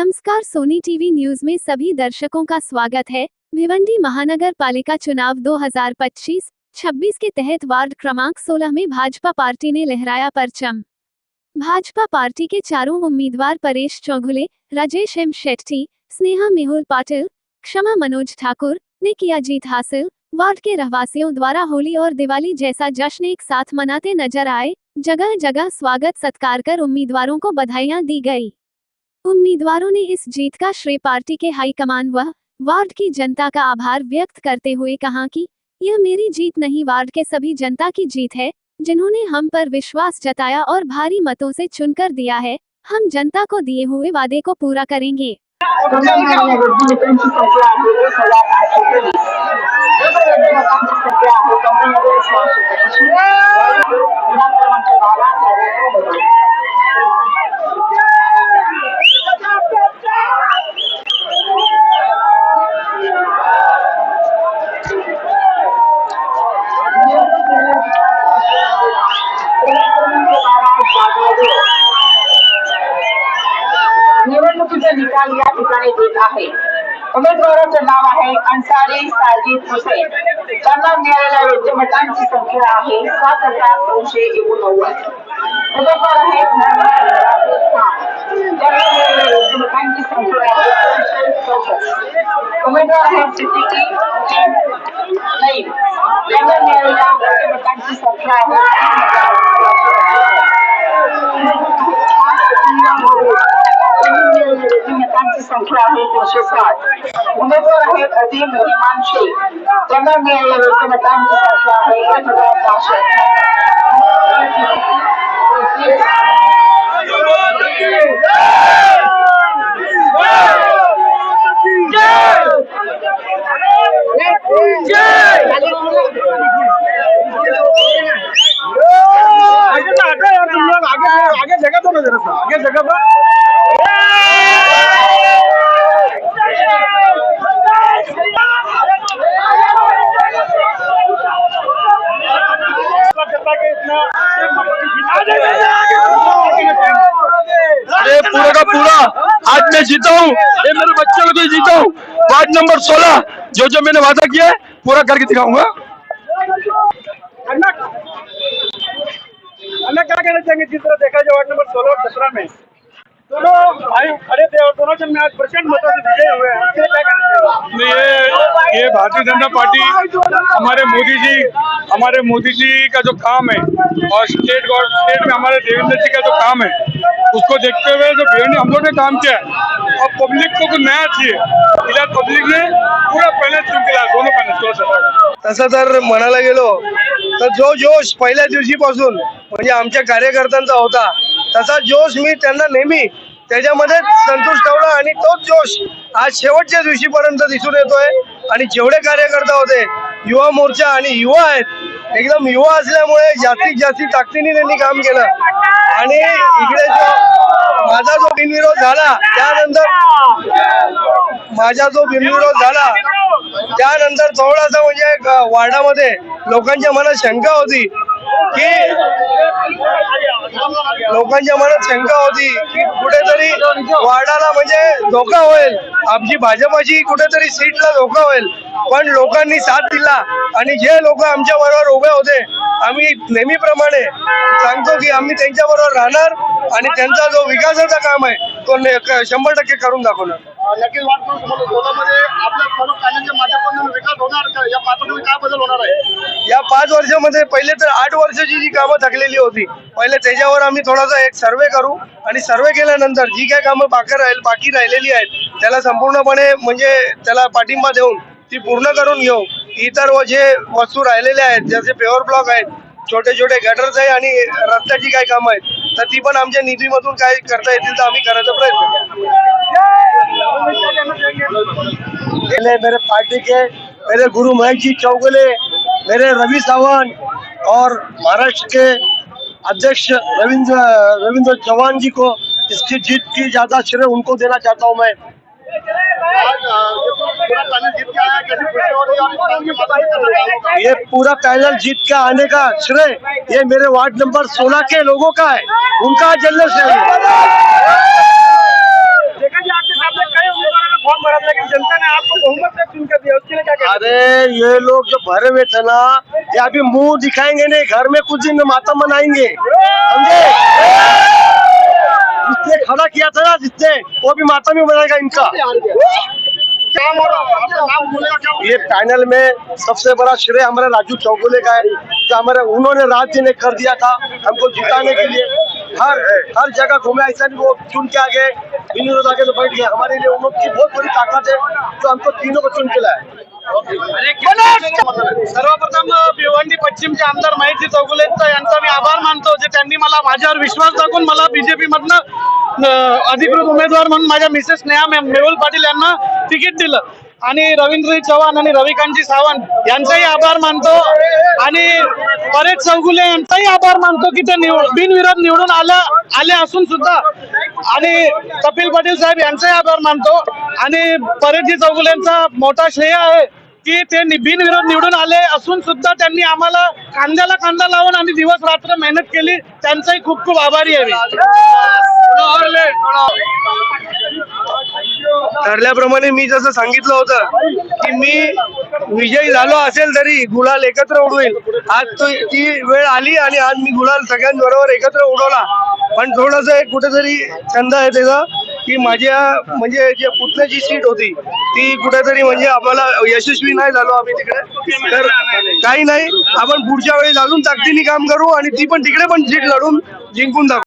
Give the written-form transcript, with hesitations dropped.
नमस्कार, Sony TV news में सभी दर्शकों का स्वागत है। भिवंडी महानगर पालिका चुनाव 2025-26 के तहत वार्ड क्रमांक 16 में भाजपा पार्टी ने लहराया परचम। भाजपा पार्टी के चारों उम्मीदवार परेश चौगुले, राजेश एम शेट्टी, स्नेहा मेहुल पाटिल, क्षमा मनोज ठाकुर ने किया जीत हासिल। वार्ड के रहवासियों द्वारा होली और दिवाली जैसा जश्न एक साथ मनाते नजर आए। जगह जगह स्वागत सत्कार कर उम्मीदवारों को बधाइयां दी गई। उम्मीदवारों ने इस जीत का श्रेय पार्टी के हाईकमान व वार्ड की जनता का आभार व्यक्त करते हुए कहा कि यह मेरी जीत नहीं, वार्ड के सभी जनता की जीत है, जिन्होंने हम पर विश्वास जताया और भारी मतों से चुनकर दिया है। हम जनता को दिए हुए वादे को पूरा करेंगे। निवडणुकीचा निकाल या ठिकाणी देत आहे। उमेदवाराचं नाव आहे अन्सारी साजिद हुसैन। त्यांना मिळालेल्या विद्यमतांची संख्या आहे 7289। उमेदवार आहेत त्यांना मिळालेल्या विद्यमतांची संख्या आहे 364। उमेदवार आहेत सिद्दीकी नईम। त्यांना मिळालेल्या विद्यमतांची संख्या आहे संख्या आहे 360। उमेदवार आहेत अजीम रहमान शेख। त्यांना मिळालेल्या विद्यमतांची संख्या आहे 1062। आगे जगह दो ना, जरा सा आगे जगह दो। अरे पूरा का पूरा आज मैं जीता हूँ, ये मेरे बच्चे को जीता हूँ। वार्ड नंबर 16 जो मैंने वादा किया है पूरा करके दिखाऊंगा। अन्ना क्या कहना चाहेंगे? जिस तरह देखा जाए वार्ड नंबर 16 और 17 में दोनों भाई खड़े थे और दोनों जन में आज प्रचंड मतों से विजय हुए हैं, क्या कहना चाहिए? ये भारतीय जनता पार्टी हमारे मोदी जी का जो काम है और स्टेट में हमारे देवेंद्र जी का जो काम है उसको देखते हुए जो भिवंडी हम लोग ने काम किया है और पब्लिक को कुछ नया चाहिए, इधर पब्लिक ने पूरा पहले चुन के लाया दोनों पहले। तसं तर म्हणायला गेलो तर जो जोश पहिल्या दिवशीपासून म्हणजे आमच्या कार्यकर्त्यांचा होता तसा जोश मी त्यांना नेहमी त्याच्यामध्ये संतुष्ट ठेवला आणि तोच जोश आज शेवटच्या दिवशीपर्यंत दिसून येतोय। आणि जेवढे कार्यकर्ता होते युवा मोर्चा आणि युवा आहेत, एकदम युवा असल्यामुळे जास्तीत जास्त ताकदीने त्यांनी काम केलं। आणि इकडे जो माझा जो बिनविरोध झाला त्यानंतर थोडासा म्हणजे वार्डामध्ये लोकांच्या मनात शंका होती की कुठेतरी वार्डाला म्हणजे धोका होईल, आमची भाजपाची कुठेतरी सीटला धोका होईल। पण लोकांनी साथ दिला आणि जे लोक आमच्या बरोबर उभे होते आम्ही नेहमीप्रमाणे सांगतो की आम्ही त्यांच्या बरोबर राहणार आणि त्यांचा जो विकासाचा काम आहे तो 100% करून दाखवणार। नक्कीच वार्ड क्रमांक 16 मध्ये आपल्या सर्व कार्यांच्या माध्यमातून विकास होणार का? या 5 वर्षात काय बदल होणार आहे? या 5 वर्षामध्ये पहिले तर 8 वर्षाची जी कामं थकलेली होती पहिले त्याच्यावर आम्ही थोडासा एक सर्वे करू आणि सर्वे केल्यानंतर जी काय कामं बाकी राहिलेली आहेत त्याला संपूर्णपणे म्हणजे त्याला पाठिंबा देऊन ती पूर्ण करून घेऊ। इतर जे वस्तू राहिलेल्या आहेत जसे पेवर ब्लॉक आहेत, छोटे छोटे गटर्स आहे आणि रस्त्याची काय कामं आहेत तर ती पण आमच्या निधीमधून काय करता येतील तर आम्ही करायचा प्रयत्न करू। मेरे पार्टी के मेरे गुरु महेश जी चौगुले, मेरे रवि सावंत और महाराष्ट्र के अध्यक्ष रविंद्र चौहान जी को इसकी जीत की ज्यादा श्रेय उनको देना चाहता हूं। मैं ये पूरा पैनल जीत के आने का श्रेय ये मेरे वार्ड नंबर 16 के लोगों का है, उनका जल्द से फॉर्म भरा था, लेकिन जनता ने आपको बहुमत से चुन कर दिया, उसके लिए क्या कहना अरे ये लोग जो भरे हुए थे ना, ये अभी मुंह दिखाएंगे नहीं, घर में कुछ दिन में मातम मनाएंगे, समझे? जिसने खड़ा किया था ना, जिसने, वो भी मातम ही मनाएगा इनका। काम हो रहा है, आपका नाम बोलेगा क्या? ये पैनल में सबसे बड़ा श्रेय हमारे राजू चौगुले का है, जो हमारे उन्होंने राज्य ने कर दिया था हमको जिताने के लिए। हर जगह घूमे, ऐसा नहीं वो चुन के आगे विनोद आगे तो बैठ गए। हमारे लिए उनकी बहुत बड़ी ताकत है जो हमको तीनों को चुन के लाए। सर्वप्रथम भिवंडी पश्चिमचे आमदार महेशजी चौगुले यांचा मी आभार मानतो, जे त्यांनी मला माझ्यावर विश्वास दाखवून मला बीजेपी मधनं अधिकृत उमेदवार म्हणून माझ्या मिसेस स्नेहा मेहुल पाटील यांना तिकीट दिलं, आणि रवींद्र चव्हाण आणि रविकांतजी सावंत यांचाही आभार मानतो, आणि परेश चौगुले यांचाही आभार मानतो की ते बिनविरोध निवडून आले असून सुद्धा, आणि कपिल पाटील साहेब यांचाही आभार मानतो, आणि परेशजी चौगुले यांचा मोठा श्रेय आहे की ते बिनविरोध निवडून आले असून सुद्धा त्यांनी आम्हाला कांद्याला कांदा लावून आम्ही दिवस रात्र मेहनत केली, त्यांचाही खूप खूप आभारी आहे मी. ठरल्याप्रमाणे मी जसं सांगितलं होतं की मी विजयी झालो असेल तरी गुलाल एकत्र उडवेल. आज ती वेळ आली आणि आज मी गुलाल सगळ्यांबरोबर एकत्र उडवला. पण थोडस कुठेतरी छंद आहे त्याचा की माझ्या म्हणजे जे पुतण्याची सीट होती ती कुठेतरी म्हणजे आम्हाला यशस्वी नाही झालो आम्ही तिकडे. तर काही नाही, आपण पुढच्या वेळेस अजून ताकदीने काम करू आणि ती पण तिकडे पण सीट लढून जिंकून दाखवू.